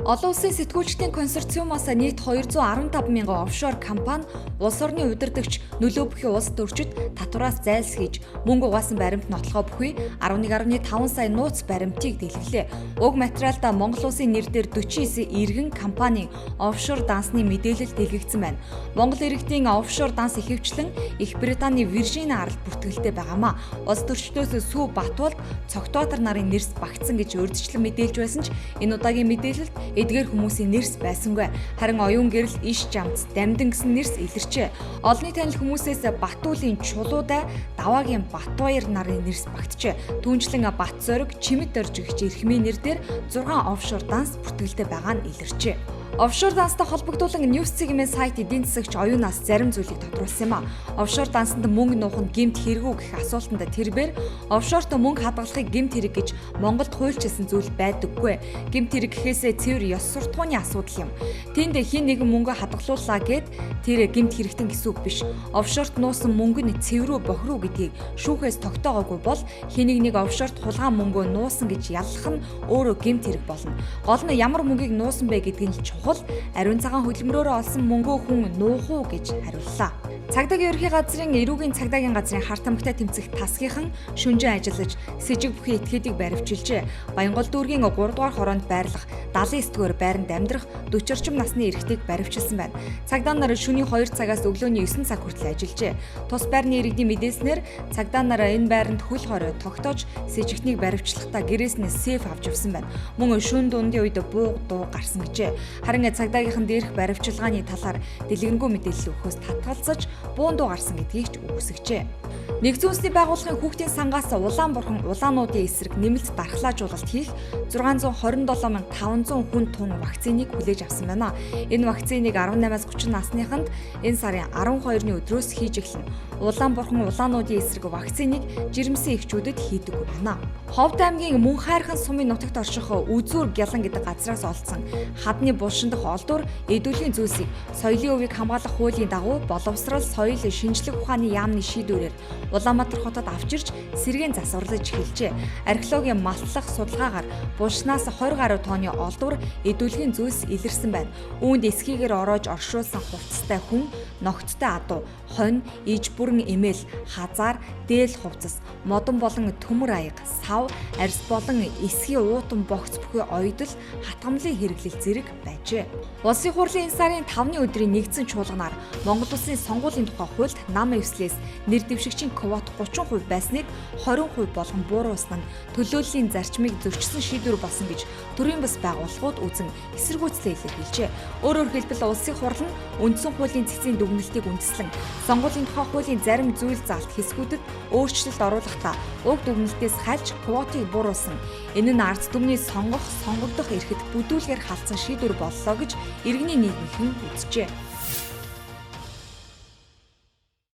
Олон улсын сэтгүүлчдийн консорциумаас нийт 215 мянган офшор компани улс орны удирдагч нөлөө бүхий улс төрчид татвараас зайлсхийж мөнгө угаасан баримт нотлохоо бүхий 11.5 сая нууц баримтыг дэлгэрлээ. Уг материалда Монгол улсын нэрээр 49 иргэн компанийн офшор дансны мэдээлэл дэлгэгдсэн байна. Монгол иргэдийн офшор данс ихэвчлэн Их Британий Виржин аралд бүртгэлтэй байгаамаа. Улс төрчдөөс Сүү Батболд Цогтбаатар нарын нэрс багтсан гэж урьдчилан мэдээлж байсан ч энэ удаагийн мэдээлэлд эдгээр хүмүүсийн нэрс байсангүй. Харин оюун гэрэл иш жамц дамдан гэсэн нэрс илэрчээ. Олонний танил хүмүүсээс Батуулын Чулуудай Даваагийн Батбаяр нарын нэрс багтжээ. Түүнчлэн Бат зориг Чимэд оржигч эрхмийн нэрээр 6 офшор данс бүртгэлтэй байгаа нь илэрчээ. Офшор данстай холбогдуулан News Segment сайт эдийн засагч оюунаас зарим зүйлийг тодруулсан юм а. Офшор дансанд мөнгө нуух нь гэмт хэрэгүү гэх асуултанд тэрбээр офшорт мөнгө хадгалахыг гэмт хэрэг гэж Монголд хуульчилсан зүйл байдаггүй. Гэмт хэрэг гэхээсээ цэвэр ёс суртахууны асуудал юм. Тэнд хин нэгэн мөнгө хадгалууллаа гэд тэр гэмт хэрэгтэн гэсэн үг биш. Офшорт нуусан мөнгө нь цэврүү бохируу гэдгийг шүүхээс тогтоогоогүй бол хин нэг офшорт хулгай мөнгөө нуусан гэж яллах нь өөрөө гэмт хэрэг болно. Гол нь ямар мөнгийг нуусан бэ гэдгийг нь чухал. Ариун цагаан хөдөлмөрөөр олсон мөнгөө хүн нуух уу гэж хариуллаа. Цагдаагийн ерхий газрын эрүүгийн цагдаагийн газрын харт амгтай тэмцэх тасгийнхан шүнжэн ажиллаж с ิจ бүхий этгээдийг баривчилжээ. Баянгол дүүргийн 3 дугаар хороонд байрлах 79-р байранд амьдрах 40 орчим насны эрэгтэйг баривчилсан байна. Цагдаа нар шөнийн 2 цагаас өглөөний 9 цаг хүртэл ажиллажээ. Тус байрны иргэдийн мэдээснээр цагдаа нар энэ байранд хөл хорой тогтоож с ิจ баривчлахдаа гэрээс нь сейф авч явсан байна. Мөн шөнө дундын үед бууг дуу гарсан гэжээ. Харин цагдаагийнхан дээрх баривчилгааны талаар дэлгэрэнгүй мэдээлэл өгөхөөс татгалзаж буун дуу гарсан гэдгийг ч үгүйсгэжээ. Нэгдсэн үндэсний байгууллагын хүүхдийн сангаас Улаанбурхан улаануудын эсрэг нэмэлт дархлаажуулалт хийх 627,500 хүн тун вакциныг хүлээж авсан байна. Энэ вакциныг 18-аас 30 насныханд энэ сарын 12-ны өдрөөс хийж эхэлнэ. Улаанбурхан улаануудын эсрэг вакциныг жирэмсэн эхчүүдэд хийдэг байна. Ховд аймгийн Мөн хайрхан сумын нутагт орших Үзүүр Гялан гэдэг газраас олдсон хадны булшин дахь олдвор эдүүлийн зүйлсийг соёлын өвийг хамгаалах хуулийн дагуу боловсрал соёл шинжлэх ухааны яамны шийдвэрээр Улаанбаатар хотод авчирч сэргээн засварлаж эхэлжээ. Археологийн малтлах судалгаагаар булшнаас 20 гаруй тонны олдвор эдүүлгийн зүйлс илэрсэн байна. Үүнд эсхийгээр ороож оршуулсан хувцастай хүн, ногцтой адуу, хонь, иж бүрэн эмээл, хазаар, дээл хувцас, модон болон төмөр аяга, сав, арьс болон эсхий уутан богц бүхий оёдол, хатгамлын хэрэглэл зэрэг байжээ. Улсын хурлын энэ сарын 5-ны өдрийн нэгдсэн чуулганаар Монгол Улсын сонгуулийн тухай хуульд нам эвслээс нэр дэвшигчийн квот 30% байсныг 20% болгон бууруулсан нь төлөөллийн зарчмыг зөрчсөн шийдвэр болсон гэж төрийн бас байгууллагууд үзэн эсэргүүцлээ илэрхийлжээ. Өөрөөр хэлбэл улсын хурал нь үндсэн хуулийн цэцгийн дүгнэлтийг үндэслэн сонгуулийн тухай хуулийн зарим зүйл заалт хэсгүүдэд өөрчлөлт оруулахдаа уг дүгнэлтээс хальж квотыг бууруулсан. Энэ нь ард түмний сонгогдох эрхэд бүдүүлгээр халтсан шийдвэр боллоо гэж иргэний нийгмийнхэн үзжээ.